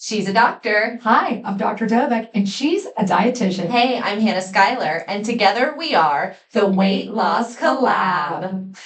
She's a doctor. Hi, I'm Dr. Dovec, and she's a dietitian. Hey, I'm Hannah Schuyler, and together we are the Weight Loss Collab.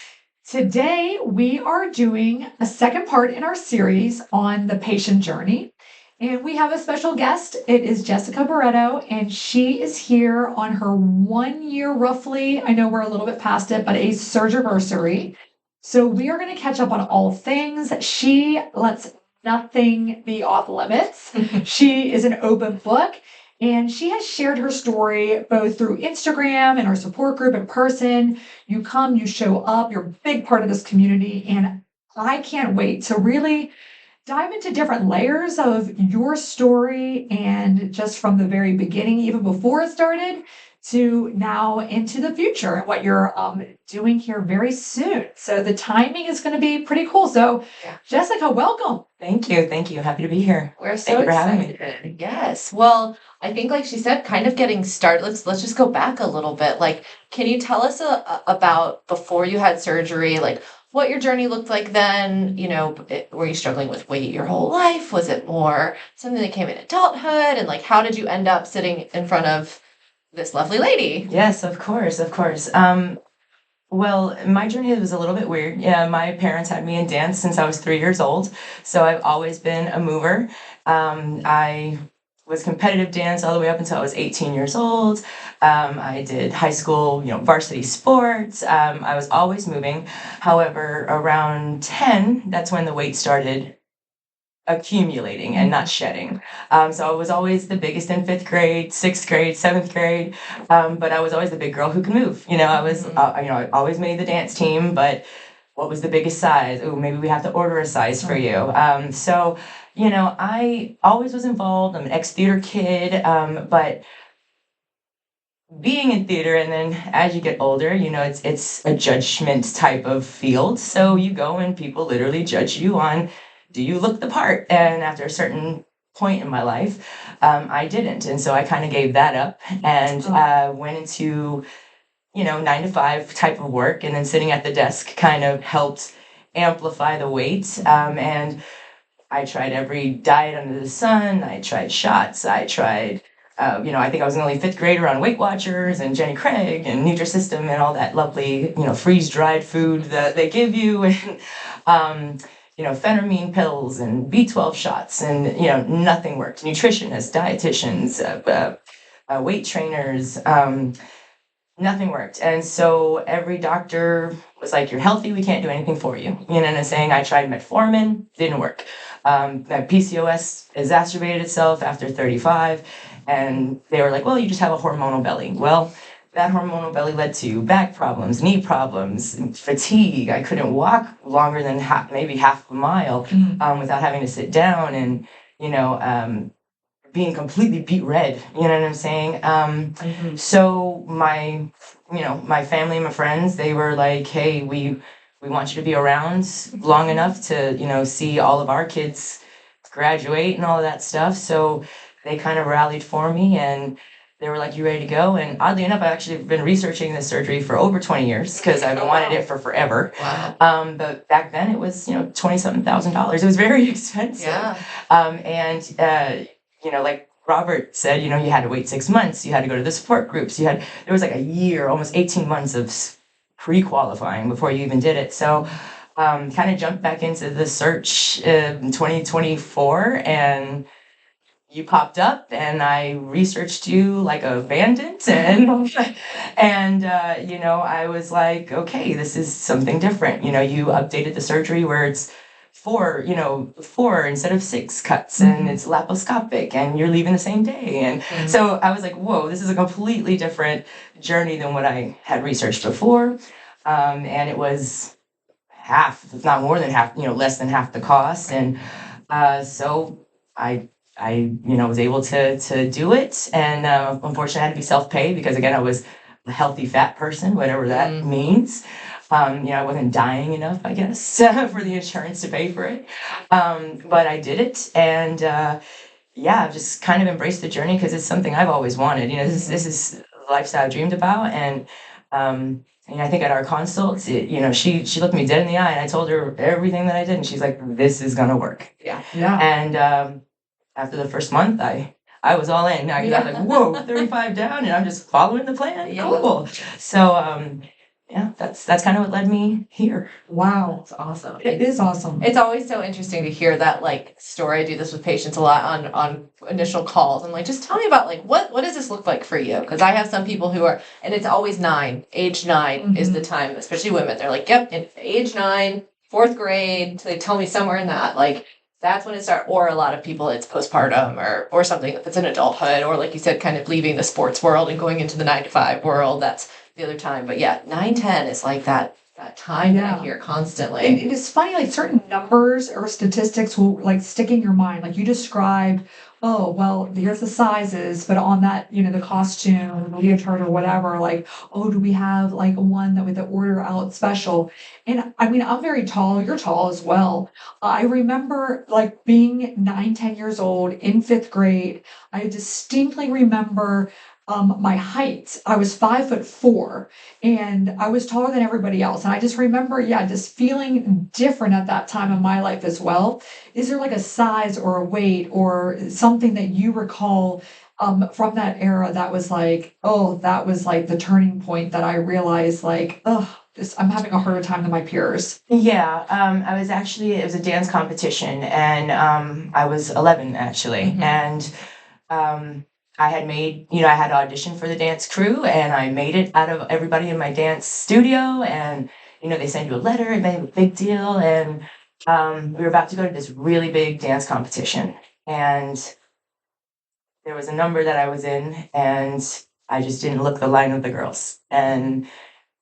Today, we are doing a second part in our series on the patient journey. And we have a special guest. It is Jessica Barretto, and she is here on her 1 year roughly. I know we're a little bit past it, but a surgiversary. So we are going to catch up on all things. She lets nothing be off limits. She is an open book. And she has shared her story both through Instagram and our support group in person. You come, you show up, you're a big part of this community. And I can't wait to really dive into different layers of your story and just from the very beginning, even before it started, to now into the future and what you're doing here very soon. So the timing is going to be pretty cool. So, Jessica, welcome. Thank you. Thank you. Happy to be here. We're so Thank you for having excited. Yes. Well, I think, like she said, kind of getting started. Let's just go back a little bit. Like, can you tell us about before you had surgery, like what your journey looked like then? You know, were you struggling with weight your whole life? Was it more something that came in adulthood? And like, how did you end up sitting in front of this lovely lady? Yes, of course, of course. Well, my journey was a little bit weird. Yeah, my parents had me in dance since I was 3 years old, so I've always been a mover. I was competitive dance all the way up until I was 18 years old. I did high school, varsity sports. I was always moving. However, around 10, that's when the weight started accumulating and not shedding. So I was always the biggest in fifth grade, sixth grade, seventh grade, but I was always the big girl who could move. I always made the dance team, but what was the biggest size? Oh, maybe we have to order a size for you. I always was involved. I'm an ex-theater kid, but being in theater and then as you get older, it's a judgment type of field. So you go and people literally judge you on, do you look the part? And after a certain point in my life, I didn't. And so I kind of gave that up and went into, 9 to 5 type of work. And then sitting at the desk kind of helped amplify the weight. And I tried every diet under the sun. I tried shots. I tried, I think I was the only fifth grader on Weight Watchers and Jenny Craig and Nutrisystem and all that lovely, freeze-dried food that they give you. And, phentermine pills and B12 shots, and nothing worked. Nutritionists, dietitians, weight trainers, nothing worked. And so every doctor was like, "You're healthy. We can't do anything for you." And I'm saying I tried metformin, didn't work. That PCOS exacerbated itself after 35, and they were like, "Well, you just have a hormonal belly." Well, that hormonal belly led to back problems, knee problems, fatigue. I couldn't walk longer than maybe half a mile without having to sit down and, being completely beet red. You know what I'm saying? So my family and my friends, they were like, "Hey, we want you to be around long enough to, see all of our kids graduate and all of that stuff." So they kind of rallied for me and they were like, "You ready to go?" And oddly enough, I've actually been researching this surgery for over 20 years because I've wanted it for forever. Wow. But back then it was, $20-something thousand. It was very expensive. Yeah. Like Robert said, you had to wait 6 months. You had to go to the support groups. There was like a year, almost 18 months of pre-qualifying before you even did it. So kind of jumped back into the search in 2024 and you popped up and I researched you like a bandit and I was like, okay, this is something different. You updated the surgery where it's 4 instead of 6 cuts and it's laparoscopic and you're leaving the same day. And so I was like, whoa, this is a completely different journey than what I had researched before. And it was half, if not more than half, less than half the cost. And so I was able to do it. And unfortunately, I had to be self-pay because, again, I was a healthy fat person, whatever that means. I wasn't dying enough, I guess, for the insurance to pay for it. But I did it. And I've just kind of embraced the journey because it's something I've always wanted. This is the lifestyle I dreamed about. And I think at our consult, she looked me dead in the eye and I told her everything that I did. And she's like, "This is going to work." Yeah. Yeah. And after the first month, I was all in. I was like, whoa, 35 down, and I'm just following the plan. Yeah. Cool. So, yeah, that's kind of what led me here. Wow. That's awesome. It is awesome. It's always so interesting to hear that like story. I do this with patients a lot on initial calls. I'm like, just tell me about like what does this look like for you? Because I have some people who are, and it's always 9. Age 9 is the time, especially women. They're like, yep, in age 9, 4th grade. So they tell me somewhere in that like that's when it starts. Or a lot of people, it's postpartum or something if it's in adulthood, or like you said, kind of leaving the sports world and going into the 9 to 5 world. That's the other time. But yeah, 9, 10 is like that time that I hear constantly. And it is funny, like certain numbers or statistics will like stick in your mind. Like you described, oh, well, here's the sizes, but on that, the costume, the leotard or whatever, like, oh, do we have like one that with the order out special? And I mean, I'm very tall, you're tall as well. I remember like being 9, 10 years old in 5th grade. I distinctly remember my height. I was 5'4" and I was taller than everybody else. And I just remember, just feeling different at that time in my life as well. Is there like a size or a weight or something that you recall from that era that was like, oh, that was like the turning point that I realized like, oh, I'm having a harder time than my peers? Yeah, it was a dance competition, and I was 11 actually, and I had made, I had auditioned for the dance crew, and I made it out of everybody in my dance studio, and they send you a letter and made a big deal, and we were about to go to this really big dance competition, and there was a number that I was in, and I just didn't look the line with the girls, and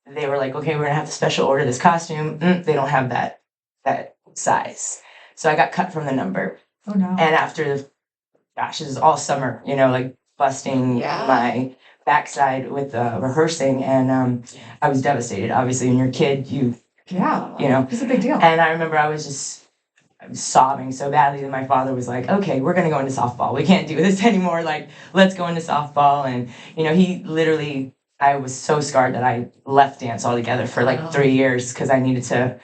they were like, okay, we're gonna have to special order this costume. They don't have that size, so I got cut from the number. Oh no! And after, gosh, this is all summer, like busting my backside with rehearsing, and I was devastated. Obviously, when you're a kid, it's a big deal. And I remember I was sobbing so badly that my father was like, okay, we're gonna go into softball. We can't do this anymore. Like, let's go into softball. And he literally, I was so scarred that I left dance altogether for like 3 years because I needed to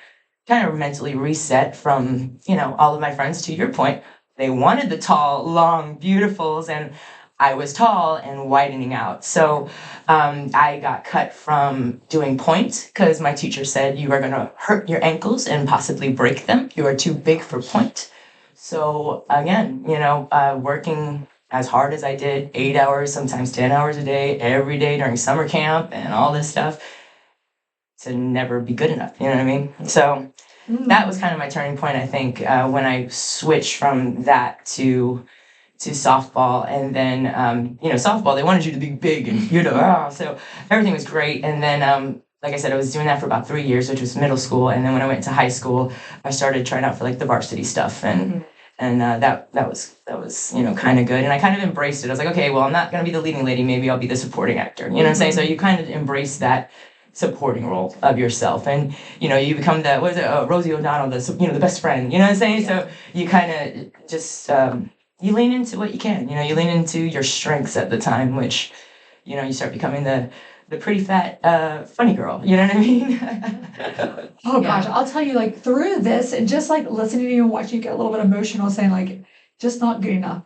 kind of mentally reset from, all of my friends. To your point, they wanted the tall, long, beautifuls, and I was tall and widening out. So I got cut from doing point because my teacher said, you are going to hurt your ankles and possibly break them. You are too big for point. So again, working as hard as I did, 8 hours, sometimes 10 hours a day, every day during summer camp and all this stuff, to never be good enough. You know what I mean? So that was kind of my turning point, I think, when I switched from that to softball. And then, softball, they wanted you to be big and, so everything was great. And then, like I said, I was doing that for about 3 years, which was middle school. And then when I went to high school, I started trying out for like the varsity stuff. And that was kind of good. And I kind of embraced it. I was like, okay, well, I'm not going to be the leading lady. Maybe I'll be the supporting actor. You know what I'm saying? So you kind of embrace that supporting role of yourself, and you become the Rosie O'Donnell, the best friend. You know what I'm saying? So you kind of just you lean into what you can. You lean into your strengths at the time, which you start becoming the pretty fat funny girl. You know what I mean? Oh gosh, I'll tell you, like through this and just like listening to you and watching you get a little bit emotional, saying like just not good enough.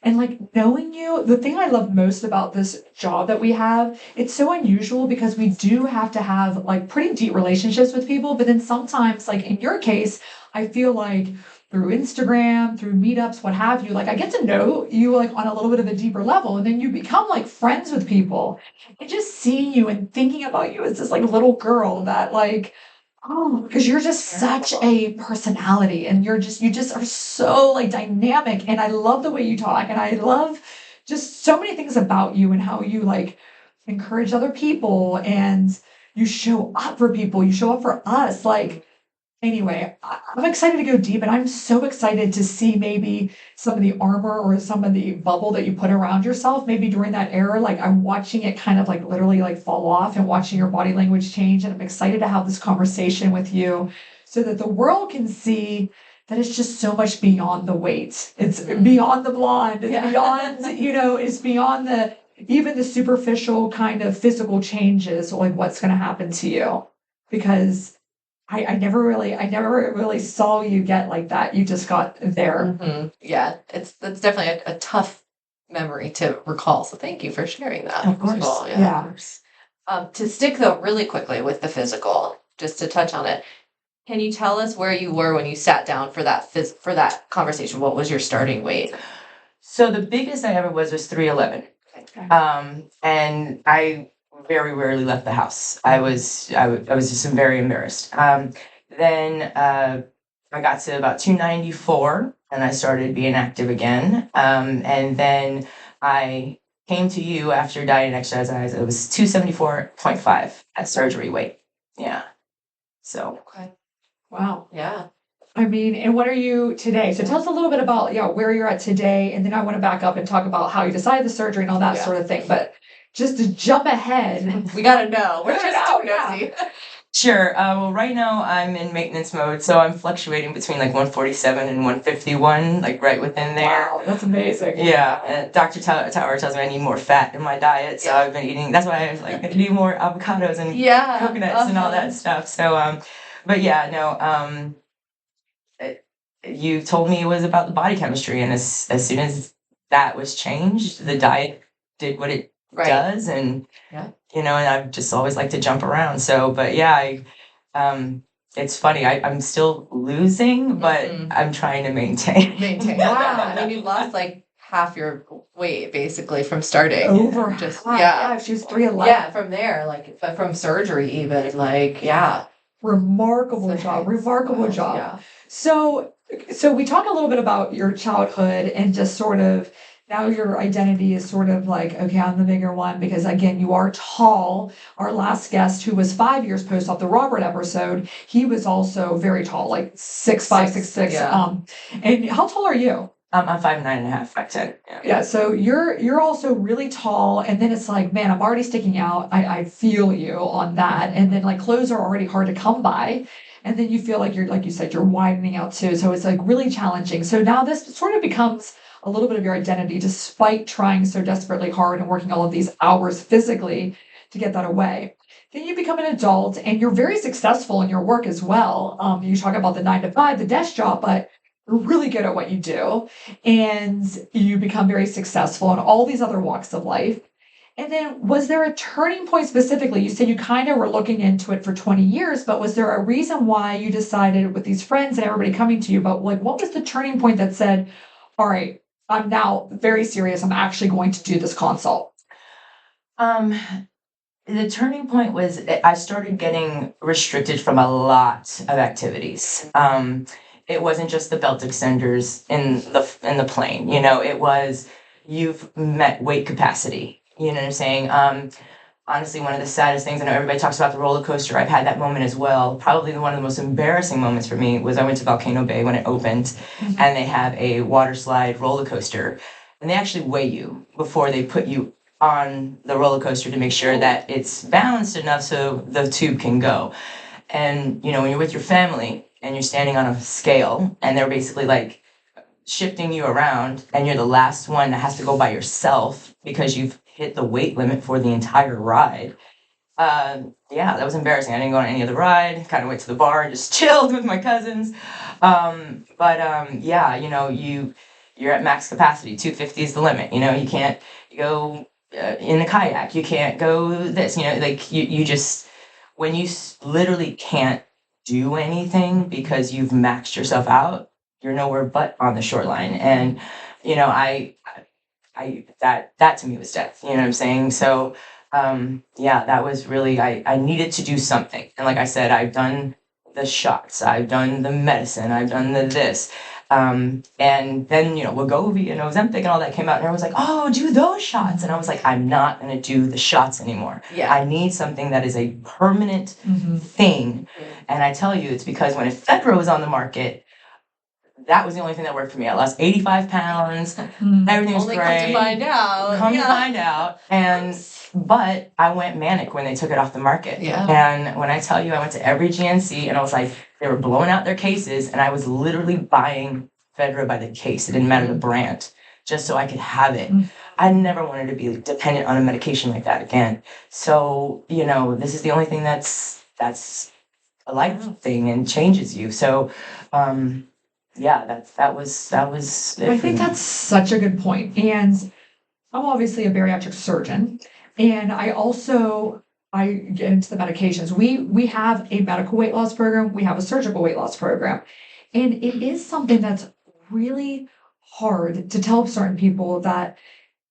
And like knowing you, the thing I love most about this job that we have, it's so unusual because we do have to have like pretty deep relationships with people. But then sometimes, like in your case, I feel like through Instagram, through meetups, what have you, like I get to know you like on a little bit of a deeper level. And then you become like friends with people. And just seeing you and thinking about you as this like little girl that like, oh, because you're just such a personality and you just are so like dynamic. And I love the way you talk. And I love just so many things about you and how you like encourage other people and you show up for people. You show up for us. Like, anyway, I'm excited to go deep and I'm so excited to see maybe some of the armor or some of the bubble that you put around yourself, maybe during that era. Like I'm watching it kind of like literally like fall off and watching your body language change. And I'm excited to have this conversation with you so that the world can see that it's just so much beyond the weight. It's beyond the blonde. It's beyond, it's beyond even the superficial kind of physical changes, like what's going to happen to you. Because I never really saw you get like that. You just got there. Yeah, that's definitely a tough memory to recall. So thank you for sharing that. Of course. First of all, Yeah. of course. To stick though really quickly with the physical, just to touch on it, can you tell us where you were when you sat down for that conversation? What was your starting weight? So the biggest I ever was 311. Okay. And I very rarely left the house. I was just very embarrassed. Then I got to about 294 and I started being active again. And then I came to you after diet and exercise. It was 274.5 at surgery weight. Yeah. So. Okay. Wow. Yeah. I mean, and what are you today? So tell us a little bit about where you're at today, and then I want to back up and talk about how you decided the surgery and all that sort of thing. But just to jump ahead, We gotta know. We're Gotta just know, too yeah. nosy. Sure. Well, right now I'm in maintenance mode, so I'm fluctuating between like 147 and 151, like right within there. wow, that's amazing. Yeah, and Dr. Tower tells me I need more fat in my diet, so I've been eating. That's why I was like, I need more avocados and Yeah. coconuts and all that stuff. So, but yeah, no. You told me it was about the body chemistry, and as soon as that was changed, the diet did what it Right. does, and Yeah. and I've just always liked to jump around. So, but yeah, it's funny. I'm still losing, but I'm trying to maintain. Maintain. Wow. I mean, you lost like half your weight basically from starting. Over Just half. yeah. Yeah, she was 311. Yeah, from there, like from surgery even, like yeah. Remarkable job. Remarkable job. Yeah. So we talk a little bit about your childhood and just sort of now your identity is sort of like, okay, I'm the bigger one because again, you are tall. Our last guest, who was 5 years post off the Robert episode, he was also very tall, like 6'5", 6'6". Yeah. And how tall are you? I'm 5'9.5", 5'10". Yeah. Yeah, so you're also really tall, and then it's like, man, I'm already sticking out. I feel you on that. And then like clothes are already hard to come by. And then you feel like you're, like you said, you're widening out too. So it's like really challenging. So now this sort of becomes a little bit of your identity, despite trying so desperately hard and working all of these hours physically to get that away. Then you become an adult and you're very successful in your work as well. You talk about the 9 to 5, the desk job, but you're really good at what you do. And you become very successful in all these other walks of life. And then was there a turning point specifically? You said you kind of were looking into it for 20 years, but was there a reason why you decided with these friends and everybody coming to you, but like, what was the turning point that said, all right, I'm now very serious. I'm actually going to do this consult? The turning point was I started getting restricted from a lot of activities. It wasn't just the belt extenders in the plane. It was you've met weight capacity. You know what I'm saying? Honestly, one of the saddest things, I know everybody talks about the roller coaster. I've had that moment as well. Probably one of the most embarrassing moments for me was I went to Volcano Bay when it opened, and they have a water slide roller coaster, and they actually weigh you before they put you on the roller coaster to make sure that it's balanced enough so the tube can go. And when you're with your family and you're standing on a scale and they're basically like shifting you around and you're the last one that has to go by yourself because you've hit the weight limit for the entire ride. Yeah, that was embarrassing. I didn't go on any other ride, kind of went to the bar and just chilled with my cousins. Yeah, you're at max capacity. 250 is the limit. You can't go in a kayak. You can't go this, like you just, when you literally can't do anything because you've maxed yourself out, you're nowhere but on the shoreline. And, that to me was death, you know what I'm saying? So, yeah, that was really, I needed to do something. And like I said, I've done the shots, I've done the medicine, I've done the this. And then, Wegovy and Ozempic and all that came out, and everyone's like, oh, do those shots. And I was like, I'm not going to do the shots anymore. Yeah. I need something that is a permanent thing. And I tell you, it's because when ephedra was on the market, that was the only thing that worked for me. I lost 85 pounds. Everything was Only great. come to find out. Come to find out. But I went manic when they took it off the market. Yeah. And when I tell you, I went to every GNC and I was like, they were blowing out their cases and I was literally buying Fedra by the case. It didn't matter the brand, just so I could have it. I never wanted to be dependent on a medication like that again. So, this is the only thing that's a life thing and changes you. So, yeah, that was it I for think me. that's such a good point. And I'm obviously a bariatric surgeon, and I get into the medications. We have a medical weight loss program, we have a surgical weight loss program. And it is something that's really hard to tell certain people that,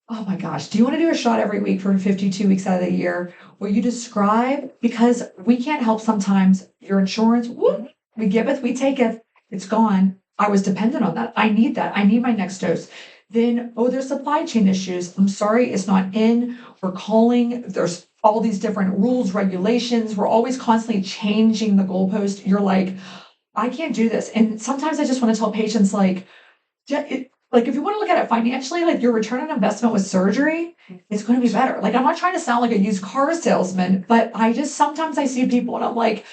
oh my gosh, do you want to do a shot every week for 52 weeks out of the year? Will you describe? Because we can't help sometimes your insurance, whoop, we giveth, we taketh, it's gone. I was dependent on that. I need that. I need my next dose. Then, oh, there's supply chain issues. I'm sorry, it's not in. We're calling. There's all these different rules, regulations. We're always constantly changing the goalpost. You're like, I can't do this. And sometimes I just want to tell patients, like, like if you want to look at it financially, like your return on investment with surgery is going to be better. Like I'm not trying to sound like a used car salesman, but I just sometimes I see people and I'm like,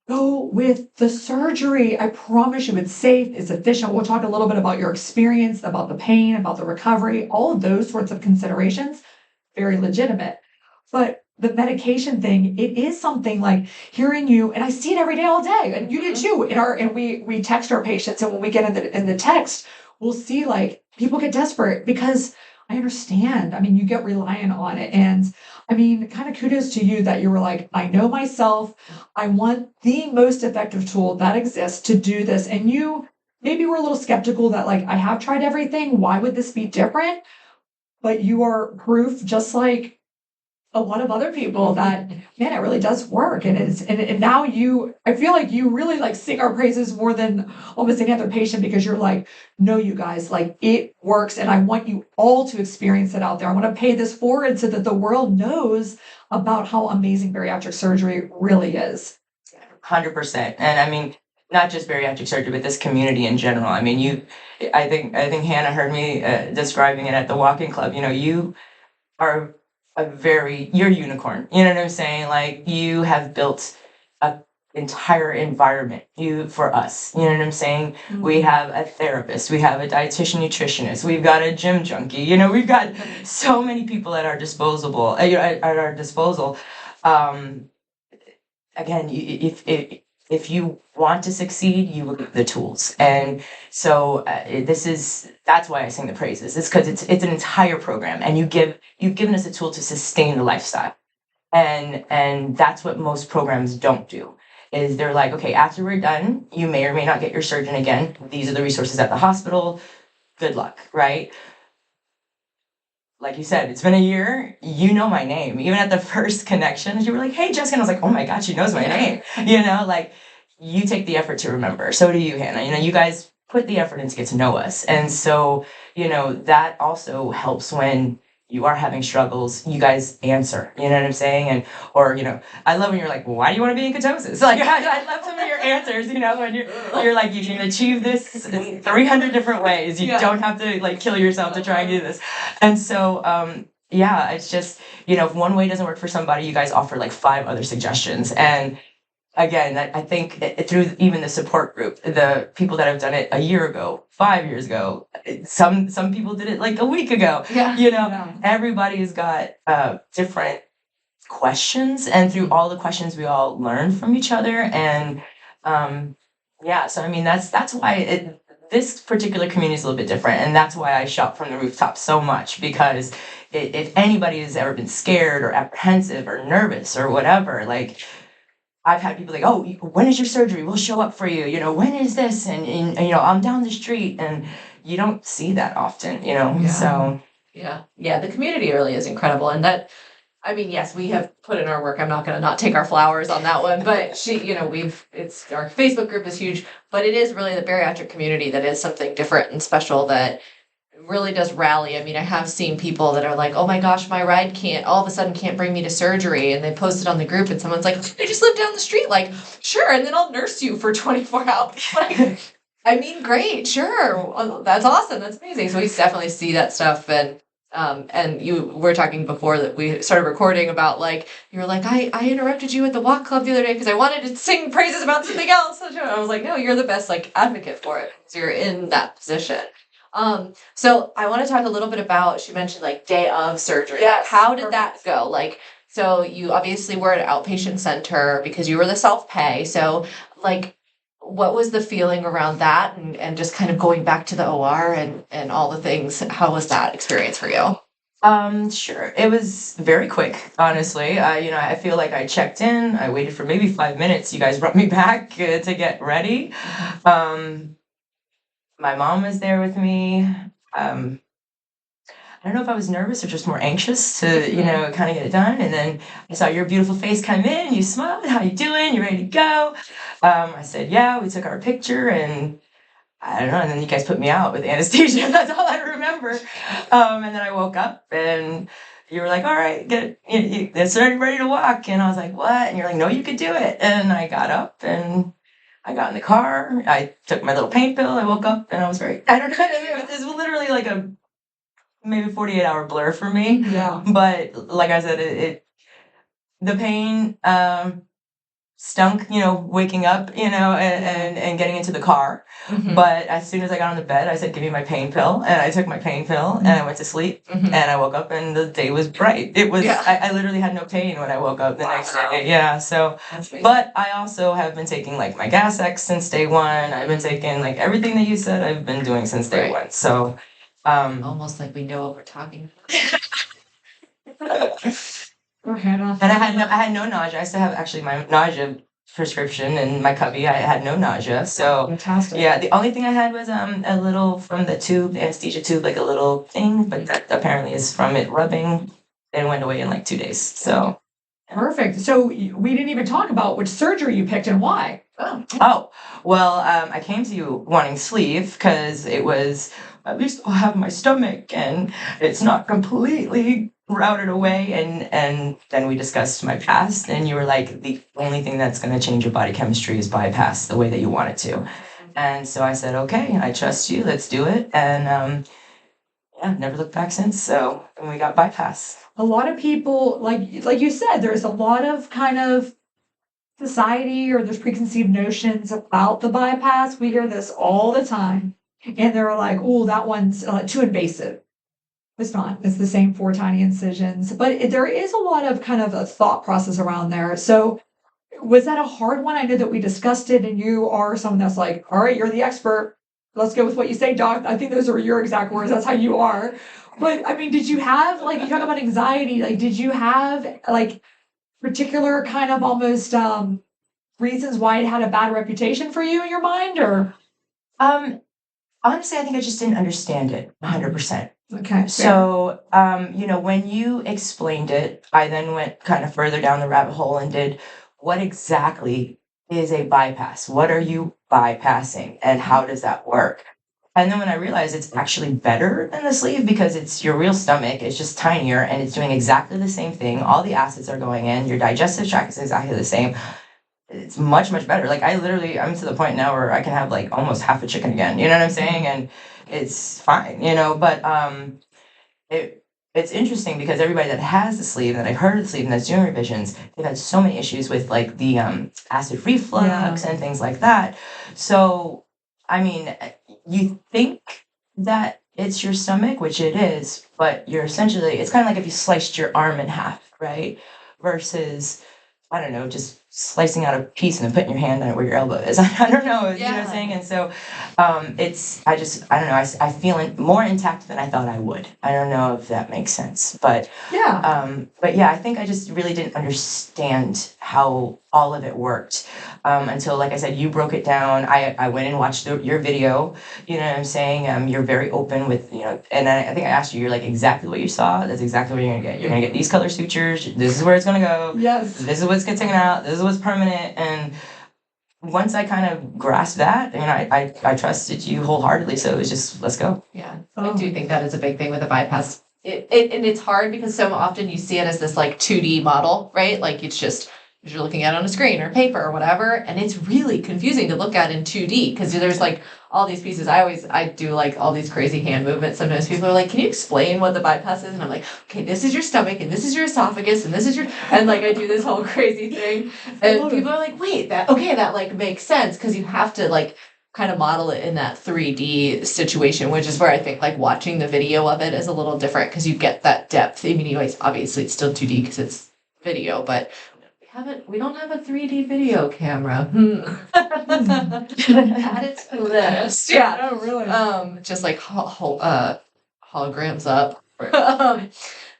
go with the surgery. I promise you it's safe, it's efficient. We'll talk a little bit about your experience, about the pain, about the recovery, all of those sorts of considerations, very legitimate. But the medication thing, it is something like hearing you, and I see it every day, all day, and you do too. And we text our patients, and when we get in the text, we'll see like people get desperate because I understand. I mean, you get reliant on it, and I mean, kind of kudos to you that you were like, I know myself. I want the most effective tool that exists to do this, and you maybe were a little skeptical that like I have tried everything. Why would this be different? But you are proof, just like a lot of other people, that man, it really does work. And and now I feel like you really like sing our praises more than almost any other patient, because you're like, no, you guys, like it works, and I want you all to experience it out there. I want to pay this forward so that the world knows about how amazing bariatric surgery really is. 100%. And I mean, not just bariatric surgery, but this community in general. I mean, I think Hannah heard me describing it at the walking club. You know, you are you're a unicorn. You know what I'm saying? Like you have built a entire environment for us. You know what I'm saying? We have a therapist, we have a dietitian nutritionist, we've got a gym junkie. You know, we've got so many people at our disposable at our disposal. Um, Again, if you want to succeed, you look at the tools. And so that's why I sing the praises. It's because it's an entire program, and you've given us a tool to sustain the lifestyle. And that's what most programs don't do. Is they're like, okay, after we're done, you may or may not get your surgeon again. These are the resources at the hospital. Good luck, right? Like you said, it's been a year. You know my name. Even at the first connection, you were like, "Hey, Jessica." And I was like, "Oh my God, she knows my name." You know, like you take the effort to remember. So do you, Hannah. You know, you guys put the effort in to get to know us, and so you know that also helps when you are having struggles. You guys answer. You know what I'm saying? And or you know, I love when you're like, well, "Why do you want to be in ketosis?" Like I love some of your answers. You know, when you're like, you can achieve this in 300 different ways. You don't have to like kill yourself to try and do this. And so, yeah, it's just, you know, if one way doesn't work for somebody, you guys offer like 5 other suggestions. And again, I think through even the support group, the people that have done it a year ago, 5 years ago, some people did it like a week ago. Yeah. You know, everybody's got different questions, and through all the questions, we all learn from each other. And yeah, so I mean, that's why this particular community is a little bit different, and that's why I shout from the rooftop so much, because if anybody has ever been scared or apprehensive or nervous or whatever, like I've had people like, oh, when is your surgery? We'll show up for you. You know, when is this? And you know, I'm down the street, and you don't see that often. You know, so Yeah, the community really is incredible. And that, I mean, yes, we have put in our work. I'm not going to not take our flowers on that one, but you know, it's our Facebook group is huge, but it is really the bariatric community that is something different and special that really does rally. I mean, I have seen people that are like, oh my gosh, my ride can't, all of a sudden can't bring me to surgery. And they post it on the group, and someone's like, I just live down the street. Like, sure. And then I'll nurse you for 24 hours. Like, I mean, great. Sure. Well, that's awesome. That's amazing. So we definitely see that stuff. And you were talking before that we started recording about like, you were like, I interrupted you at the walk club the other day because I wanted to sing praises about something else. And I was like, no, you're the best like advocate for it because you're in that position. So I want to talk a little bit about, she mentioned like day of surgery. Yes, How did that go? Like, So you obviously were at an outpatient center because you were the self-pay. So like, what was the feeling around that, and just kind of going back to the OR and all the things? How was that experience for you? Sure. It was very quick, honestly. I feel like I checked in, I waited for maybe 5 minutes. You guys brought me back to get ready. Um, my mom was there with me. Um, I don't know if I was nervous or just more anxious to, kind of get it done. And then I saw your beautiful face come in. You smiled. How you doing? You ready to go? I said, yeah. We took our picture, and I don't know. And then you guys put me out with anesthesia. That's all I remember. And then I woke up, and you were like, all right, it's ready to walk. And I was like, what? And you're like, no, you could do it. And I got up, and I got in the car. I took my little pain pill. I woke up, and I was I don't know. It was literally like a maybe 48-hour blur for me. Yeah. But like I said, the pain stunk, waking up, and getting into the car. Mhm. But as soon as I got on the bed, I said, give me my pain pill. And I took my pain pill, and I went to sleep. Mhm. And I woke up, and the day was bright. It was, Yeah. I literally had no pain when I woke up the next day. Yeah. So, That's amazing. but I also have been taking like my Gas X since day one. I've been taking like everything that you said I've been doing since day Right. one. So, Almost like we know what we're talking about. Oh, Hannah. and I had no nausea. I still have actually my nausea prescription in my cubby. I had no nausea. So Fantastic. yeah, the only thing I had was a little from the tube, the anesthesia tube, like a little thing, but that apparently is from it rubbing, and went away in like 2 days. So Perfect. So we didn't even talk about which surgery you picked and why. oh well, I came to you wanting sleeve because it was at least I'll have my stomach and it's not completely routed away, and then we discussed my past, and you were like, the only thing that's going to change your body chemistry is bypass the way that you want it to. And so I said, okay, I trust you, let's do it. And yeah, never looked back since. So and we got bypass. A lot of people, like you said, there's a lot of kind of society or there's preconceived notions about the bypass. We hear this all the time. And they're like, oh, that one's too invasive. It's not. It's the same 4 tiny incisions. But there is a lot of kind of a thought process around there. So was that a hard one? I know that we discussed it, and you are someone that's like, all right, you're the expert. Let's go with what you say, doc. I think those are your exact words. That's how you are. But I mean, did you have, like, you talk about anxiety, like, did you have like particular kind of almost reasons why it had a bad reputation for you in your mind, or? Honestly, I think I just didn't understand it 100%. Okay. Fair. So, when you explained it, I then went kind of further down the rabbit hole and did what exactly is a bypass? What are you bypassing and how does that work? And then when I realized it's actually better than the sleeve because it's your real stomach, it's just tinier and it's doing exactly the same thing. All the acids are going in, your digestive tract is exactly the same. It's much, much better. Like I'm to the point now where I can have like almost half a chicken again. You know what I'm saying? And it's fine, but it's interesting because everybody that has the sleeve, that I've heard of the sleeve and that's doing revisions, they've had so many issues with like the acid reflux and things like that. So, I mean, you think that it's your stomach, which it is, but you're essentially, it's kind of like if you sliced your arm in half, right? Versus, I don't know, just slicing out a piece and then putting your hand on it where your elbow is. I don't know, you know what I'm saying? And so I don't know, I feel more intact than I thought I would. I don't know if that makes sense, but Yeah. I think I just really didn't understand how all of it worked until, like I said, you broke it down. I went and watched your video, you know what I'm saying? You're very open with, and I think I asked you, you're like, exactly what you saw, that's exactly what you're gonna get. You're gonna get these color sutures, this is where it's gonna go. Yes. This is what's getting taken out, this is what's permanent. And once I kind of grasped that, I trusted you wholeheartedly. So it was just, let's go. Yeah, I do think that is a big thing with a bypass. And it's hard because so often you see it as this like 2D model, right? Like it's just you're looking at it on a screen or paper or whatever, and it's really confusing to look at in 2D because there's like all these pieces. I do like all these crazy hand movements. Sometimes people are like, "Can you explain what the bypass is?" And I'm like, "Okay, this is your stomach, and this is your esophagus, and this is your," and like I do this whole crazy thing, and people are like, "Wait, that like makes sense," because you have to like kind of model it in that 3D situation, which is where I think like watching the video of it is a little different because you get that depth. I mean, obviously it's still 2D because it's video, but we don't have a 3D video camera. Add it to the list. Yeah. Oh, really? Just like holograms up.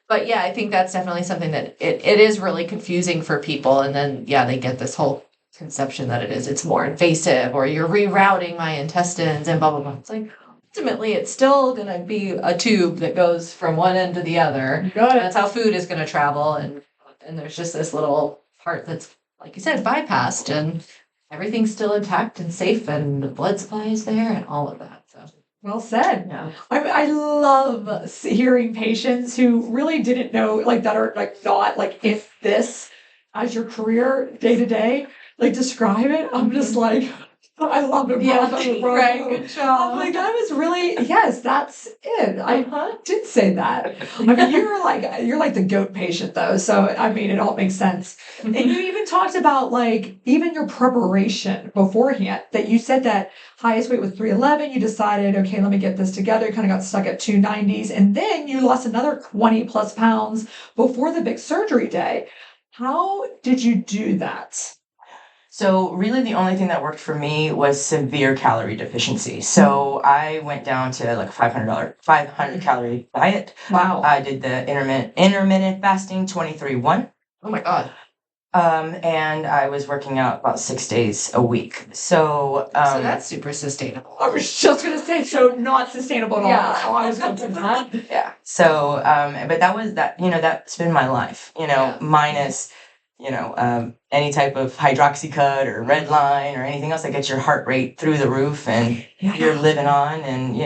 But yeah, I think that's definitely something that it is really confusing for people. And then, yeah, they get this whole conception that it's more invasive or you're rerouting my intestines and blah, blah, blah. It's like, ultimately, it's still going to be a tube that goes from one end to the other. You got it. That's how food is going to travel. And there's just this little part that's, like you said, bypassed and everything's still intact and safe and the blood supply is there and all of that. So. Well said. Yeah. I love hearing patients who really didn't know, like that are like not like if this as your career day to day, like describe it. I'm just like, I love it. Yeah, Bravo, right. bravo. Good job. I'm like, that was really, yes, that's it. I did say that. I mean, you're like the goat patient though. So, I mean, it all makes sense. And you even talked about like, even your preparation beforehand, that you said that highest weight was 311. You decided, okay, let me get this together. You kind of got stuck at 290s. And then you lost another 20 plus pounds before the big surgery day. How did you do that? So really the only thing that worked for me was severe calorie deficiency. So I went down to like a $500 calorie diet. Wow. I did the intermittent fasting 23-1. Oh my God. And I was working out about 6 days a week. So So that's super sustainable. I was just gonna say, so not sustainable at all. Yeah. That's how I was going to that. yeah. So but that's been my life, Yeah. minus any type of hydroxycut or red line or anything else that gets your heart rate through the roof and you're living on and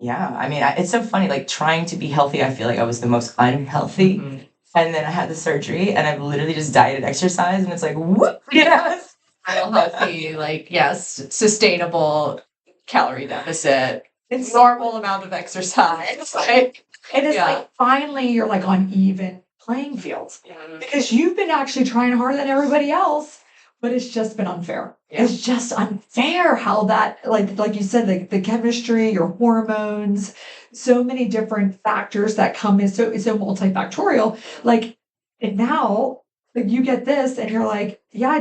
I mean it's so funny, like trying to be healthy. I feel like I was the most unhealthy. Mm-hmm. And then I had the surgery and I've literally just dieted exercise and it's like whoop, yes. Real healthy, like, yes, sustainable calorie deficit. It's normal amount of exercise. Like, And it's Yeah. like finally you're like on even playing fields because you've been actually trying harder than everybody else, but it's just been unfair. Yeah. It's just unfair how that, like you said, the chemistry, your hormones, so many different factors that come in. So it's so multifactorial. Like, and now like you get this and you're like, yeah,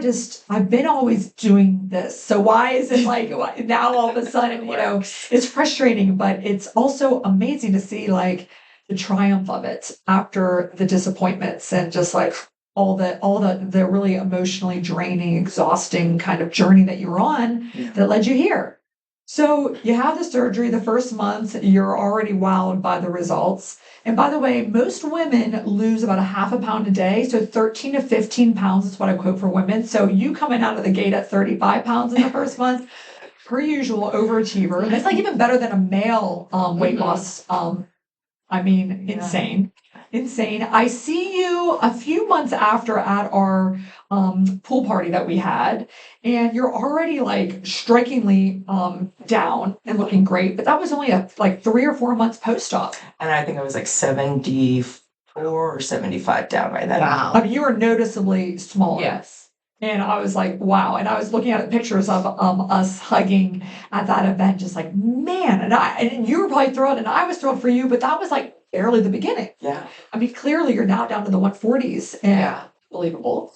I've been always doing this. So why is it like now all of a sudden, it's frustrating, but it's also amazing to see like the triumph of it after the disappointments and just like all the really emotionally draining, exhausting kind of journey that you were on that led you here. So you have the surgery the first month, you're already wowed by the results. And by the way, most women lose about a half a pound a day. So 13 to 15 pounds is what I quote for women. So you coming out of the gate at 35 pounds in the first month, per usual, overachiever. That's like even better than a male weight loss. I mean, insane. I see you a few months after at our pool party that we had, and you're already like strikingly down and looking great. But that was only like 3 or 4 months post-op. And I think I was like 74 or 75 down by then. Wow. I mean, you were noticeably smaller. Yes. And I was like, wow. And I was looking at pictures of us hugging at that event, just like, man. And you were probably thrilled, and I was thrilled for you, but that was like barely the beginning. Yeah. I mean, clearly you're now down to the 140s. And Yeah. Believable.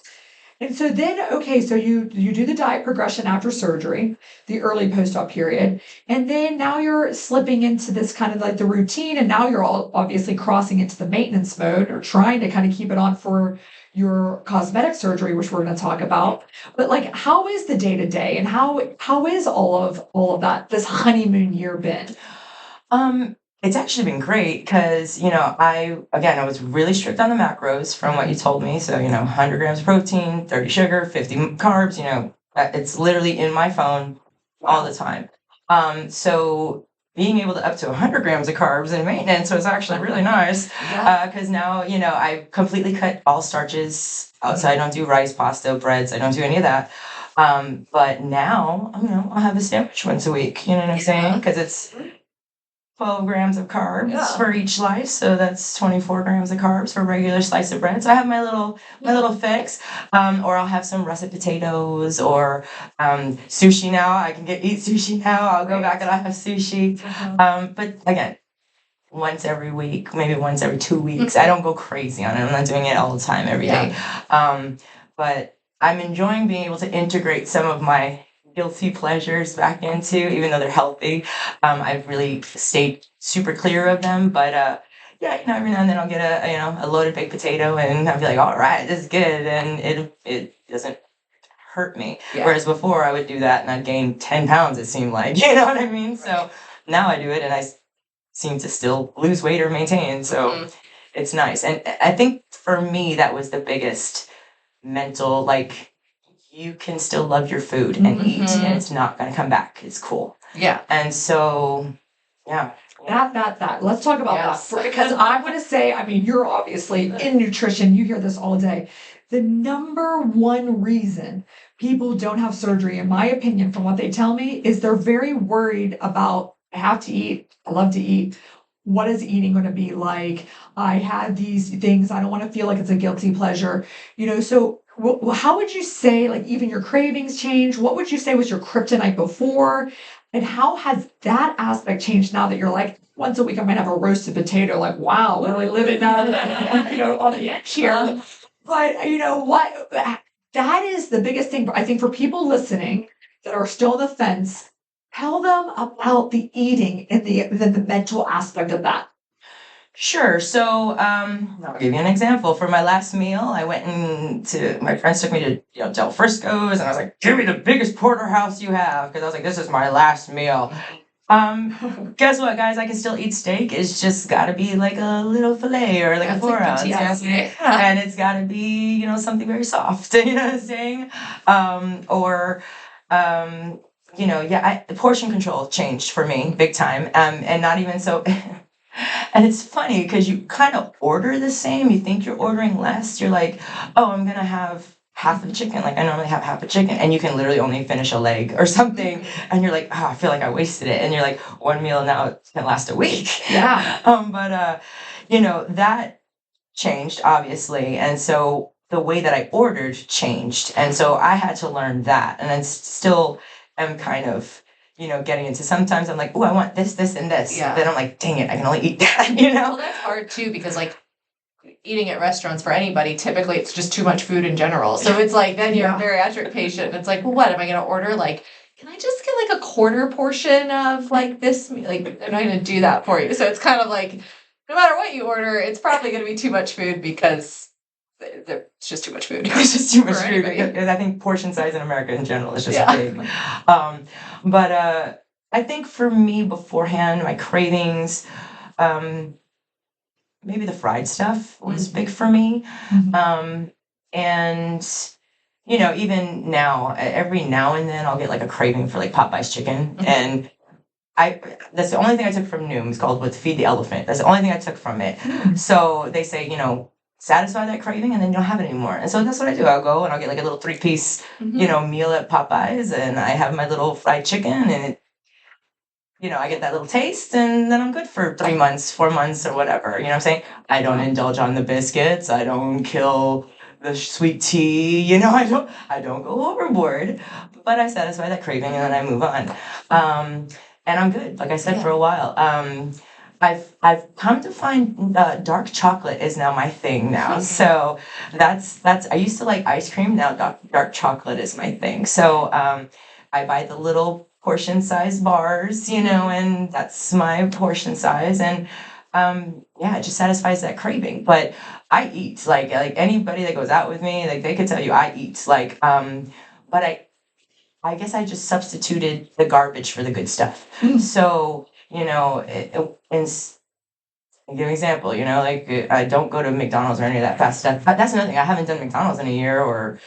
And so then, okay, so you do the diet progression after surgery, the early post-op period, and then now you're slipping into this kind of like the routine, and now you're all obviously crossing into the maintenance mode or trying to kind of keep it on for your cosmetic surgery, which we're going to talk about. But like, how is the day-to-day, and how is all of that, this honeymoon year been? It's actually been great because, I was really strict on the macros from what you told me. So, 100 grams of protein, 30 sugar, 50 carbs, it's literally in my phone all the time. So being able to up to 100 grams of carbs in maintenance was actually really nice because now, I completely cut all starches out. So I don't do rice, pasta, breads. I don't do any of that. But now, I'll have a sandwich once a week. You know what I'm saying? Because it's 12 grams of carbs for each slice, so that's 24 grams of carbs for a regular slice of bread. So I have my little fix, or I'll have some russet potatoes or sushi. Now I can eat sushi now. I'll go back and I'll have sushi. But again, once every week, maybe once every 2 weeks. I don't go crazy on it. I'm not doing it all the time every day. But I'm enjoying being able to integrate some of my guilty pleasures back into, even though they're healthy. I've really stayed super clear of them, but yeah, every now and then I'll get a loaded baked potato, and I'll be like, all right, this is good, and it doesn't hurt me. Yeah. Whereas before I would do that and I'd gain 10 pounds, it seemed like, you know what I mean? So now I do it and I seem to still lose weight or maintain. So it's nice. And I think for me, that was the biggest mental, like, you can still love your food and eat, and it's not going to come back. It's cool. Yeah. And so, yeah. That. Let's talk about that. Because I want to say, I mean, you're obviously in nutrition. You hear this all day. The number one reason people don't have surgery, in my opinion, from what they tell me, is they're very worried about, I have to eat. I love to eat. What is eating going to be like? I have these things. I don't want to feel like it's a guilty pleasure. So how would you say, like, even your cravings change? What would you say was your kryptonite before? And how has that aspect changed now that you're like, once a week I might have a roasted potato, like, wow, really living on the edge here. But what, that is the biggest thing, I think, for people listening that are still on the fence. Tell them about the eating and the mental aspect of that. Sure. So I'll give you an example. For my last meal, I went my friends took me to Del Frisco's, and I was like, give me the biggest porterhouse you have, because I was like, this is my last meal. Guess what, guys? I can still eat steak. It's just got to be like a little fillet or like a 4 ounce. And it's got to be, something very soft. You know what I'm saying? The portion control changed for me big time. And not even so. And it's funny because you kind of order the same. You think you're ordering less. You're like, oh, I'm going to have half of chicken. Like, I normally have half a chicken. And you can literally only finish a leg or something. And you're like, oh, I feel like I wasted it. And you're like, one meal now can last a week. Yeah. That changed, obviously. And so the way that I ordered changed. And so I had to learn that. And I still am kind of getting into, sometimes I'm like, oh, I want this, this, and this. Yeah. Then I'm like, dang it, I can only eat that, Well, that's hard too, because like eating at restaurants for anybody, typically it's just too much food in general. So it's like, then you're a bariatric patient, and it's like, well, what am I going to order? Like, can I just get like a quarter portion of like this? Like, they're not going to do that for you. So it's kind of like, no matter what you order, it's probably going to be too much food because it's just too much food. It's just too much food. Anybody. I think portion size in America in general is just big. But I think for me beforehand, my cravings, maybe the fried stuff was big for me. And even now, every now and then I'll get like a craving for like Popeye's chicken. And that's the only thing I took from Noom. It's called Feed the Elephant. That's the only thing I took from it. So they say, satisfy that craving and then you don't have it anymore. And so that's what I do. I'll go and I'll get like a little 3-piece, meal at Popeyes, and I have my little fried chicken, and I get that little taste, and then I'm good for 3 months, 4 months, or whatever. You know what I'm saying? I don't indulge on the biscuits. I don't kill the sweet tea. I don't go overboard, but I satisfy that craving and then I move on. And I'm good, like I said, for a while. I've come to find dark chocolate is now my thing now. So that's I used to like ice cream. Now dark chocolate is my thing. So I buy the little portion size bars, and that's my portion size. And it just satisfies that craving. But I eat like anybody that goes out with me, like they could tell you I eat but I guess I just substituted the garbage for the good stuff. So, I'll give an example, I don't go to McDonald's or any of that fast stuff. That's another thing. I haven't done McDonald's in a year, or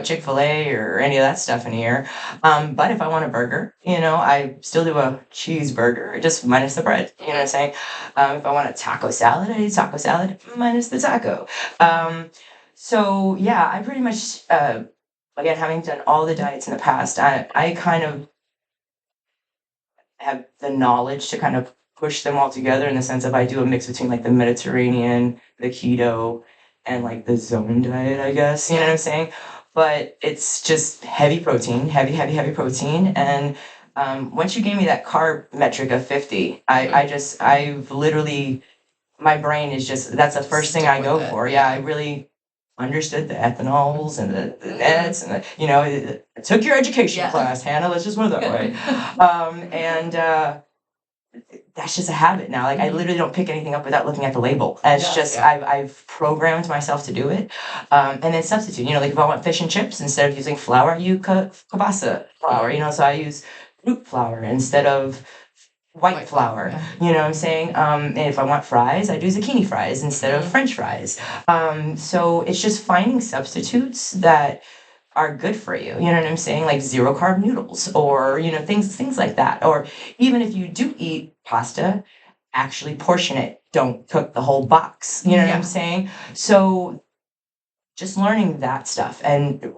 Chick-fil-A or any of that stuff in a year. But if I want a burger, I still do a cheeseburger, just minus the bread. You know what I'm saying? If I want a taco salad, I eat taco salad minus the taco. I pretty much, again, having done all the diets in the past, I kind of have the knowledge to kind of push them all together, in the sense of I do a mix between like the Mediterranean, the keto, and like the zone diet, I guess. You know what I'm saying? But it's just heavy protein, heavy protein. And once you gave me that carb metric of 50, I've literally, my brain is just, that's the first thing Stick I go with it. for. Yeah, I really understood the ethanols and the nets and I took your education Yeah. class, Hannah, let's just put it that way. And that's just a habit now. Like I literally don't pick anything up without looking at the label. It's Yes, just yeah. I've programmed myself to do it. And then substitute. Like if I want fish and chips, instead of using flour, I use kielbasa flour. So I use root flour instead of white flour. yeah. You know what I'm saying? And if I want fries, I do zucchini fries instead of French fries. So it's just finding substitutes that are good for you. You know what I'm saying? Like zero carb noodles or, things like that. Or even if you do eat pasta, actually portion it. Don't cook the whole box. You know what Yeah. I'm saying? So just learning that stuff and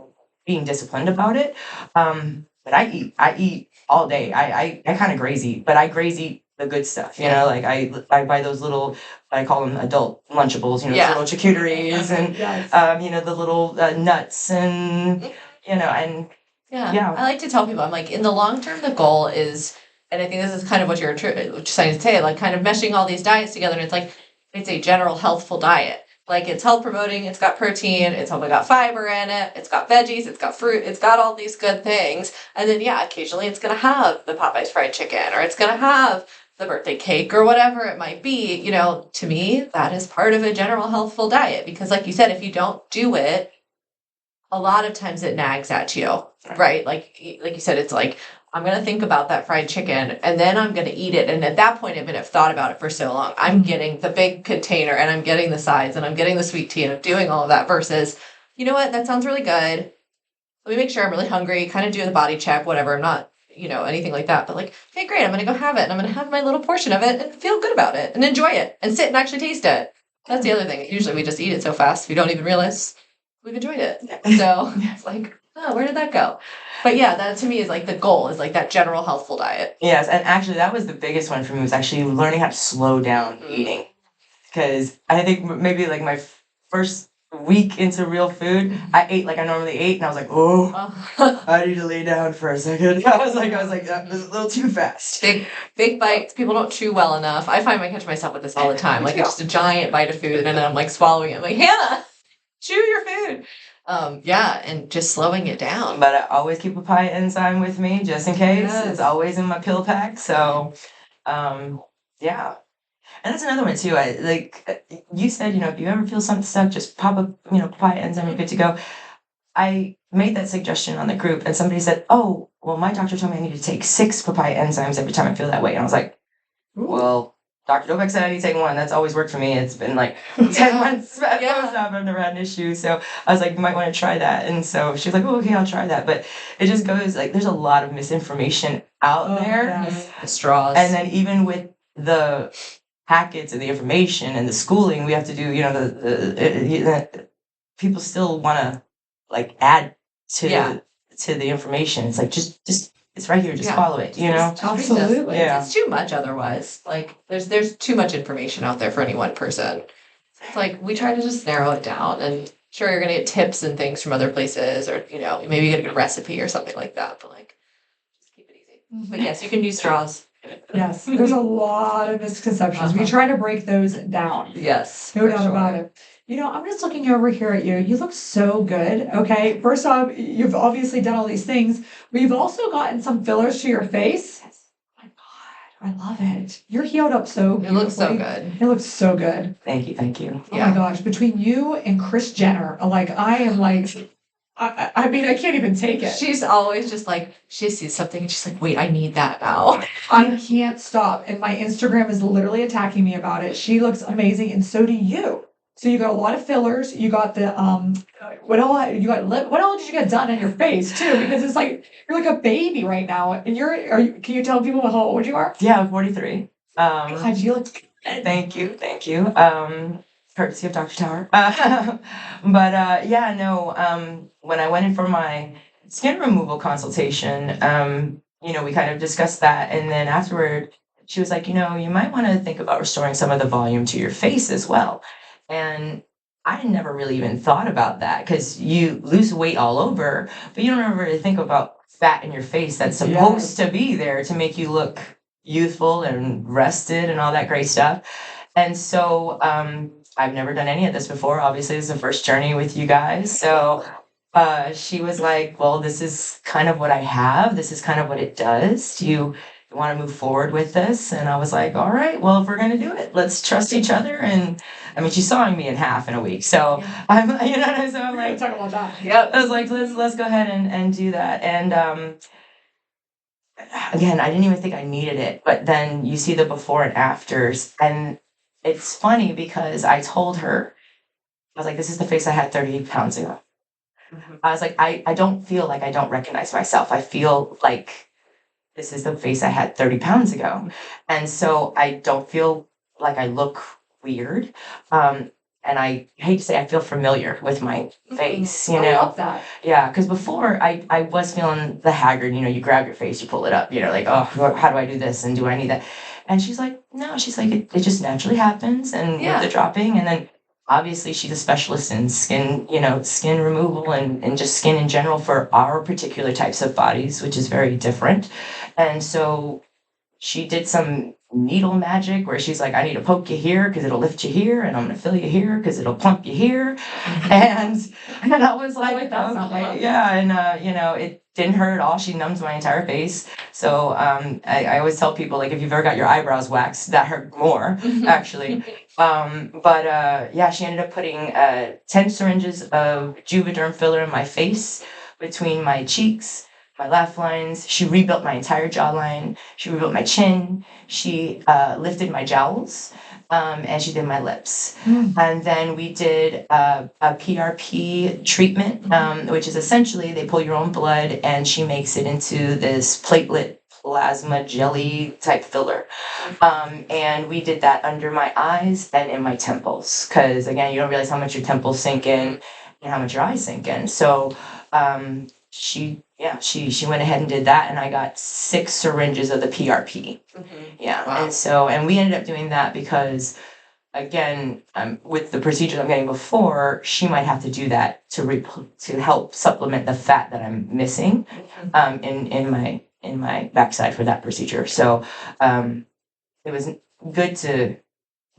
being disciplined about it. But I eat all day. I kind of graze eat, but I graze eat the good stuff. Like I buy those little, I call them adult Lunchables. Yeah. Those little charcuteries and Yes. the little nuts and and Yeah. I like to tell people, I'm like, in the long term, the goal is, and I think this is kind of what you're trying to say, like kind of meshing all these diets together. And it's like, it's a general healthful diet. Like it's health promoting, it's got protein, it's only got fiber in it, it's got veggies, it's got fruit, it's got all these good things. And then, yeah, occasionally it's going to have the Popeyes fried chicken or it's going to have the birthday cake or whatever it might be. To me, that is part of a general healthful diet because, like you said, if you don't do it, a lot of times it nags at you, right? Like you said, it's like, I'm going to think about that fried chicken and then I'm going to eat it. And at that point, I've thought about it for so long. I'm getting the big container and I'm getting the sides and I'm getting the sweet tea and I'm doing all of that versus, you know what, that sounds really good. Let me make sure I'm really hungry, kind of do the body check, whatever. I'm not, anything like that. But like, okay, great, I'm going to go have it and I'm going to have my little portion of it and feel good about it and enjoy it and sit and actually taste it. That's the other thing. Usually we just eat it so fast we don't even realize we've enjoyed it. So it's like, oh, where did that go? But yeah, that to me is like the goal is like that general healthful diet. Yes, and actually that was the biggest one for me was actually learning how to slow down eating. Because I think maybe like my first week into real food, I ate like I normally ate, and I was like, oh, I need to lay down for a second. I was like, that was a little too fast. Big bites. People don't chew well enough. I find I catch myself with this all the time. Like it's just a giant bite of food, and then I'm like swallowing it. I'm like, Hannah, chew your food. Yeah, and just slowing it down. But I always keep a pie enzyme with me just in case. Yes. It's always in my pill pack. So, yeah. And that's another one too. You said, if you ever feel something stuck, just pop up, papaya enzyme, you're good to go. I made that suggestion on the group, and somebody said, "Oh, well, my doctor told me I need to take 6 papaya enzymes every time I feel that way." And I was like, "Well, Dr. Dovec said I need to take 1. That's always worked for me. It's been like 10 months. I've never had an issue." So I was like, "You might want to try that." And so she's like, "Oh, okay, I'll try that." But it just goes like, there's a lot of misinformation out there. Yes. The straws. And then even with the packets and the information and the schooling we have to do, the people still want to like add to the information. It's like just it's right here, just follow it, Absolutely. Yeah. It's too much otherwise. Like there's too much information out there for any one person. It's like we try to just narrow it down, and sure you're gonna get tips and things from other places, or maybe you get a good recipe or something like that. But like, just keep it easy. But yes, you can use straws. Yes, there's a lot of misconceptions. We try to break those down. Yes, No doubt about it. I'm just looking over here at you. You look so good. Okay. First off, you've obviously done all these things, but you've also gotten some fillers to your face. Oh my God, I love it. You're healed up so beautifully. It looks so good. It looks so good. Thank you. Oh my gosh, between you and Kris Jenner, I am like, I mean, I can't even take it. She's always just like, she sees something and she's like, wait, I need that now. I can't stop. And my Instagram is literally attacking me about it. She looks amazing, and so do you. So you got a lot of fillers. You got the what all you got lip. What all did you get done on your face too? Because it's like you're like a baby right now. And can you tell people how old you are? Yeah, I'm 43. God, you look good. Thank you. Courtesy of Dr. Tower. But when I went in for my skin removal consultation, we kind of discussed that, and then afterward, she was like, you might want to think about restoring some of the volume to your face as well. And I had never really even thought about that because you lose weight all over, but you don't ever really think about fat in your face that's supposed to be there to make you look youthful and rested and all that great stuff. And so I've never done any of this before. Obviously, this is the first journey with you guys. So she was like, well, this is kind of what I have. This is kind of what it does. Do you want to move forward with this? And I was like, all right, well, if we're going to do it, let's trust each other. And I mean, she's sawing me in half in a week. So I'm, you know, so I'm like, talk about that. Yep. I was like, let's go ahead and do that. And again, I didn't even think I needed it, but then you see the before and afters, and it's funny because I told her, I was like, this is the face I had 30 pounds ago. I was like, I don't feel like I don't recognize myself. I feel like this is the face I had 30 pounds ago. And so I don't feel like I look weird. And I hate to say I feel familiar with my face, you know. I love that. Yeah, because before I was feeling the haggard, you know, you grab your face, you pull it up, you know, like, oh, how do I do this? And do I need that? And she's like, no, she's like, it just naturally happens. And with the dropping, and then obviously she's a specialist in skin, you know, skin removal and just skin in general for our particular types of bodies, which is very different. And so she did some needle magic where she's like, I need to poke you here because it'll lift you here, and I'm going to fill you here because it'll plump you here. and I was like, okay, yeah. And, you know, it didn't hurt at all. She numbs my entire face. So I always tell people, like, if you've ever got your eyebrows waxed, that hurt more, actually. Yeah, she ended up putting 10 syringes of Juvederm filler in my face, between my cheeks, my laugh lines. She rebuilt my entire jawline. She rebuilt my chin. She lifted my jowls, and she did my lips. And then we did a PRP treatment, which is essentially they pull your own blood and she makes it into this platelet plasma jelly type filler. And we did that under my eyes and in my temples. Because again, you don't realize how much your temples sink in and how much your eyes sink in. So she went ahead and did that, and I got 6 syringes of the PRP. Yeah. Wow. And we ended up doing that because, again, with the procedures I'm getting before, she might have to do that to help supplement the fat that I'm missing in my backside for that procedure. So it was good to,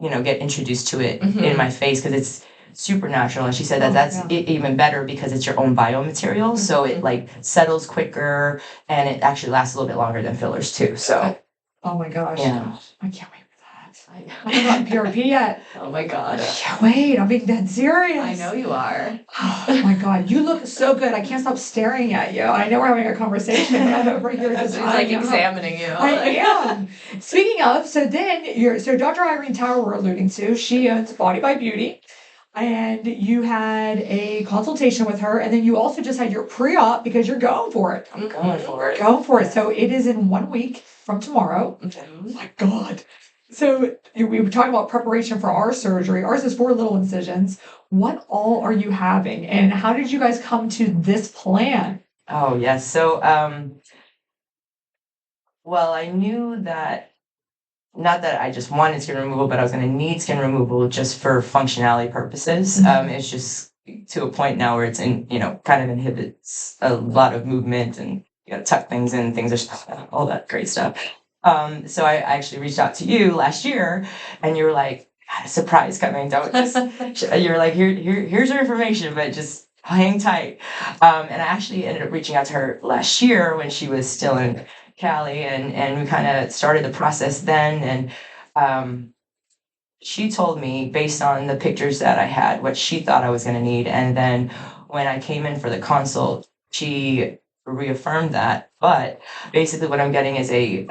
you know, get introduced to it in my face because it's supernatural. And she said that that's even better because it's your own biomaterial. So it like settles quicker and it actually lasts a little bit longer than fillers too. So. Oh my gosh. Yeah. I can't wait for that. I haven't gotten PRP yet. Oh my God. I can't wait. I'm being dead serious. I know you are. Oh my God. You look so good. I can't stop staring at you. I know we're having a conversation, but I'm over here just She's like examining you. I am. Speaking of, so Dr. Irene Tower we're alluding to, she owns Body by Beauty. And you had a consultation with her, and then you also just had your pre-op because you're going for it. I'm going for it. Going for it. So it is in 1 week from tomorrow. Oh my God. So we were talking about preparation for our surgery. Ours is 4 little incisions. What all are you having, and how did you guys come to this plan? Oh, yes. So, well, I knew that. Not that I just wanted skin removal, but I was going to need skin removal just for functionality purposes. It's just to a point now where it's kind of inhibits a lot of movement, and you got to tuck things in, all that great stuff. So I actually reached out to you last year, and you were like, "Got a surprise coming! Don't just." You were like, "Here's your information, but just hang tight." And I actually ended up reaching out to her last year when she was still in Cali, and we kind of started the process then, and she told me based on the pictures that I had what she thought I was going to need, and then when I came in for the consult, she reaffirmed that. But basically what I'm getting is a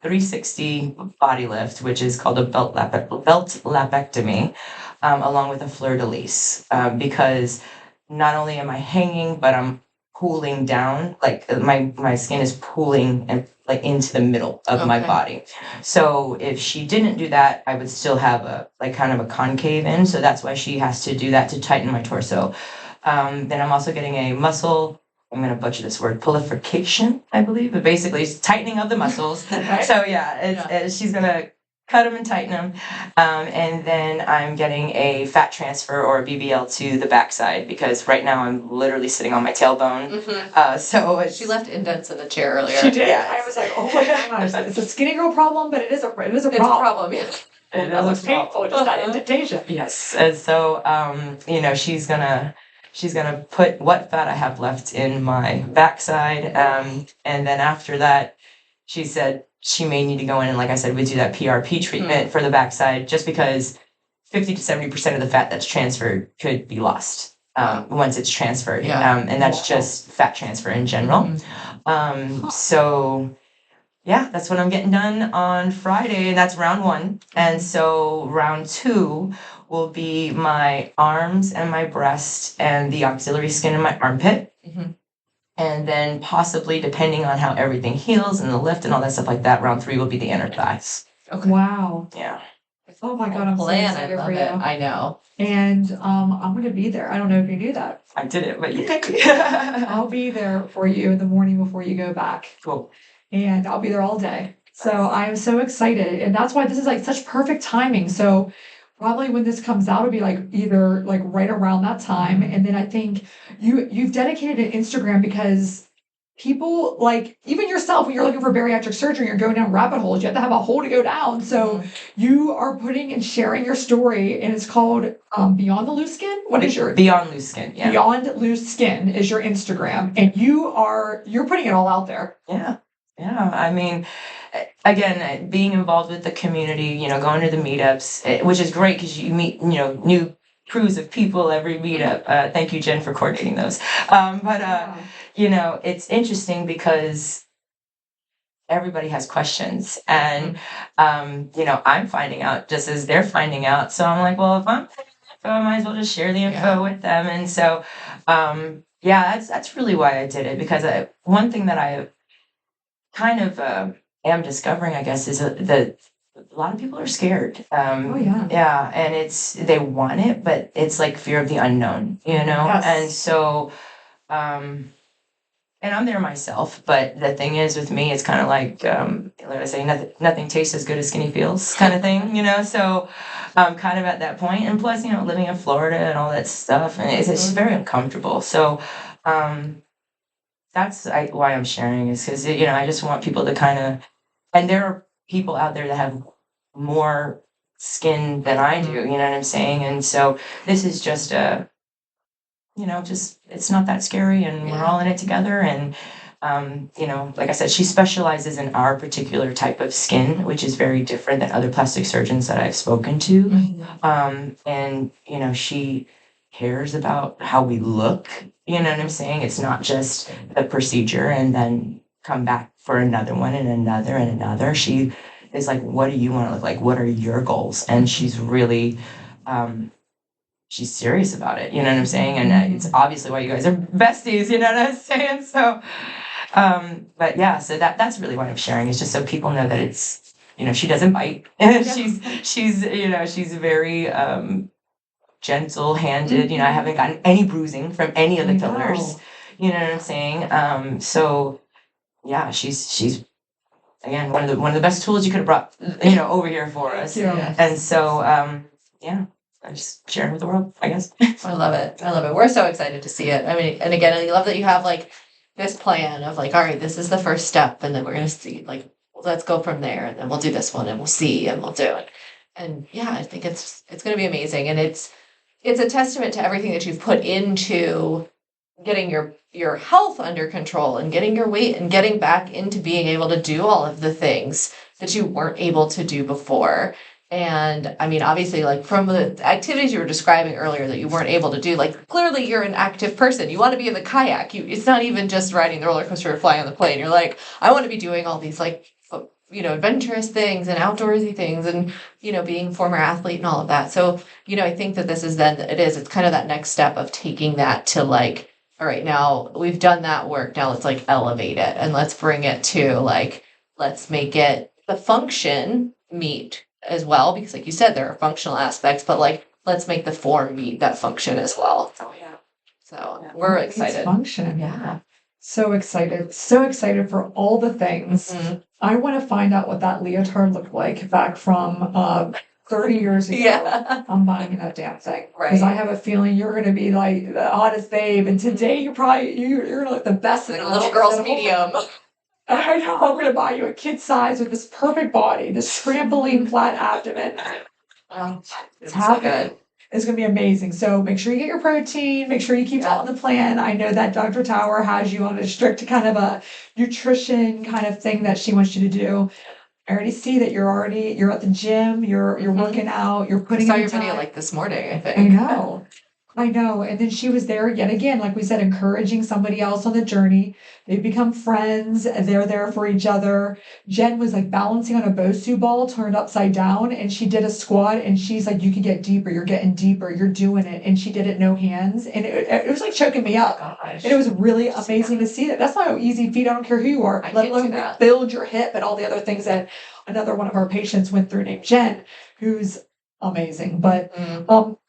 360 body lift, which is called a belt lapectomy, along with a fleur-de-lis, because not only am I hanging, but I'm pooling down, like my skin is pooling and like into the middle of my body. So if she didn't do that, I would still have a kind of a concave in. So that's why she has to do that to tighten my torso. Then I'm also getting a muscle, I'm going to butcher this word, proliferation, I believe, but basically it's tightening of the muscles. So yeah, she's going to cut them and tighten them. And then I'm getting a fat transfer or a BBL to the backside because right now I'm literally sitting on my tailbone. So She left indents in the chair earlier. She did. Yeah. I was like, oh my gosh, it's a skinny girl problem, but it is a problem. It's a problem, yeah. That looks painful, just that indentation. Yes. And so, she's gonna put what fat I have left in my backside. And then after that, she said she may need to go in and, like I said, we do that PRP treatment for the backside just because 50 to 70% of the fat that's transferred could be lost once it's transferred. And that's just fat transfer in general. So yeah, that's what I'm getting done on Friday, and that's round 1. And so round 2 will be my arms and my breast and the auxiliary skin in my armpit. And then possibly, depending on how everything heals and the lift and all that stuff like that, round 3 will be the inner thighs. Okay. Wow. Yeah. Oh my God, I'm so I excited love for you. it. I know. And I'm going to be there. I don't know if you knew that. I did it, but I'll be there for you in the morning before you go back. Cool. And I'll be there all day. So I'm so excited. And that's why this is like such perfect timing. So probably when this comes out, it'll be like either like right around that time. And then I think you've dedicated an Instagram because people like even yourself, when you're looking for bariatric surgery, you're going down rabbit holes. You have to have a hole to go down. So you are putting and sharing your story, and it's called Beyond the Loose Skin. What is your Beyond Loose Skin? Yeah. Beyond Loose Skin is your Instagram, and you're putting it all out there. Yeah. I mean, again, being involved with the community, going to the meetups, which is great because you meet, new crews of people every meetup. Thank you, Jen, for coordinating those. It's interesting because everybody has questions, and I'm finding out just as they're finding out. So I'm like, well, if I'm info, I might as well just share the info with them. And so, that's really why I did it, because one thing that I kind of am discovering, I guess, is that a lot of people are scared. And they want it, but it's like fear of the unknown, Yes. And so, and I'm there myself, but the thing is with me, it's kind of like I say, nothing tastes as good as skinny feels kind of thing, so I'm kind of at that point. And plus, living in Florida and all that stuff, and it's just very uncomfortable. So that's why I'm sharing, is because, I just want people to kind of, and there are people out there that have more skin than I do, you know what I'm saying? And so this is just it's not that scary, and we're all in it together. And, like I said, she specializes in our particular type of skin, which is very different than other plastic surgeons that I've spoken to. And, she cares about how we look, you know what I'm saying? It's not just the procedure and then come back for another one and another and another. She is like, what do you want to look like? What are your goals? And she's really, she's serious about it, you know what I'm saying? And it's obviously why you guys are besties, you know what I'm saying? So, but yeah, so that's really why I'm sharing. It's just so people know that it's, she doesn't bite. she's very, gentle-handed. I haven't gotten any bruising from any of the fillers. You know what I'm saying? So yeah, she's again one of the best tools you could have brought over here for us. And so I just share it with the world, I guess. I love it. We're so excited to see it. I mean, and again, I love that you have like this plan of like, all right, this is the first step, and then we're gonna see like, let's go from there, and then we'll do this one, and we'll see, and we'll do it. And yeah, I think it's gonna be amazing, and it's a testament to everything that you've put into getting your health under control and getting your weight and getting back into being able to do all of the things that you weren't able to do before. And I mean, obviously, like from the activities you were describing earlier that you weren't able to do, like clearly you're an active person. You want to be in the kayak. It's not even just riding the roller coaster or flying on the plane. You're like, I want to be doing all these like adventurous things and outdoorsy things, and being a former athlete and all of that. So I think that this is it's kind of that next step of taking that to like, all right, now we've done that work, now let's like elevate it, and let's bring it to like, let's make it the function meet as well, because like you said, there are functional aspects, but like let's make the form meet that function as well. So we're excited. Function. So excited for all the things I want to find out what that leotard looked like back from 30 years ago. Yeah. I'm buying that damn thing. Because I Right. have a feeling you're going to be like the hottest babe. And today you're going to look the best. Like in a the little life. girl's So medium. I know I'm going to buy you a kid size with this perfect body, this trampoline flat abdomen. It's so happening. good. It's going to be amazing. So make sure you get your protein. Make sure you keep Yeah. following the plan. I know that Dr. Tower has you on a strict kind of a nutrition kind of thing that she wants you to do. I already see that you're at the gym. You're Mhm. working out. You're I putting saw in your video time. like this morning, I think. I know. I know. And then she was there yet again, like we said, encouraging somebody else on the journey. They've become friends. They're there for each other. Jen was like balancing on a Bosu ball turned upside down, and she did a squat, and she's like, you can get deeper. You're getting deeper. You're doing it. And she did it no hands. And it was like choking me up. Gosh. And it was really amazing to see that. That's not an easy feat. I don't care who you are, I let can't do alone that. build your hip and all the other things that another one of our patients went through named Jen, who's amazing. But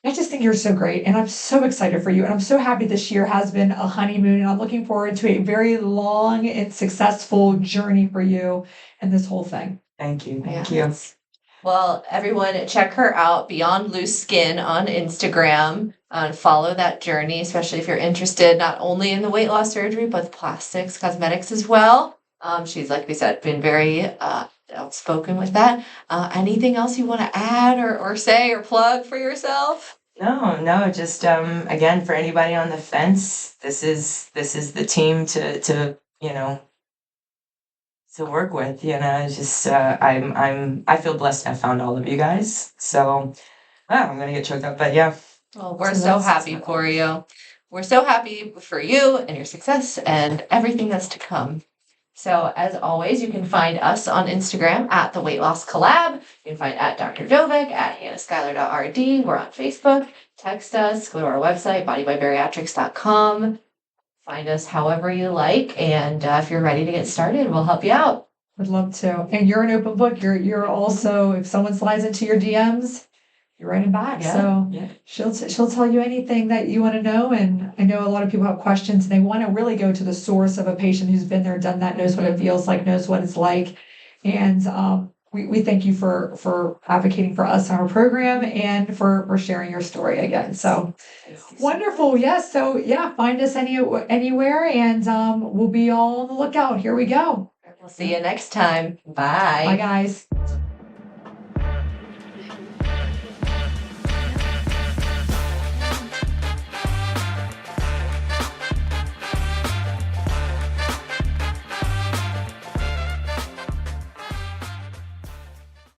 I just think you're so great, and I'm so excited for you, and I'm so happy this year has been a honeymoon, and I'm looking forward to a very long and successful journey for you and this whole thing. Thank you. Thank you. Yes. Well, everyone, check her out, Beyond Loose Skin, on Instagram. Follow that journey, especially if you're interested not only in the weight loss surgery, but the plastics, cosmetics as well. She's, like we said, been very outspoken with that. Anything else you want to add or say or plug for yourself? No, just again, for anybody on the fence, this is the team to to work with. It's just I feel blessed to have found all of you guys. So I'm gonna get choked up, but yeah. Well, we're So so that's happy exciting. for you. We're so happy for you and your success and everything that's to come. So, as always, you can find us on Instagram at the Weight Loss Collab. You can find at Dr. Dovec, at hannahschuyler.rd. We're on Facebook. Text us, go to our website, bodybybariatrics.com. Find us however you like. And if you're ready to get started, we'll help you out. Would love to. And you're an open book. You're also, if someone slides into your DMs, you're writing back. Yeah, So yeah. she'll tell you anything that you want to know. And I know a lot of people have questions and they want to really go to the source of a patient who's been there, done that, knows what it feels like, knows what it's like. And we thank you for advocating for us on our program and for sharing your story again. So wonderful. Yes. So yeah, find us anywhere, and we'll be all on the lookout. Here we go. We'll see you next time. Bye. Bye, guys.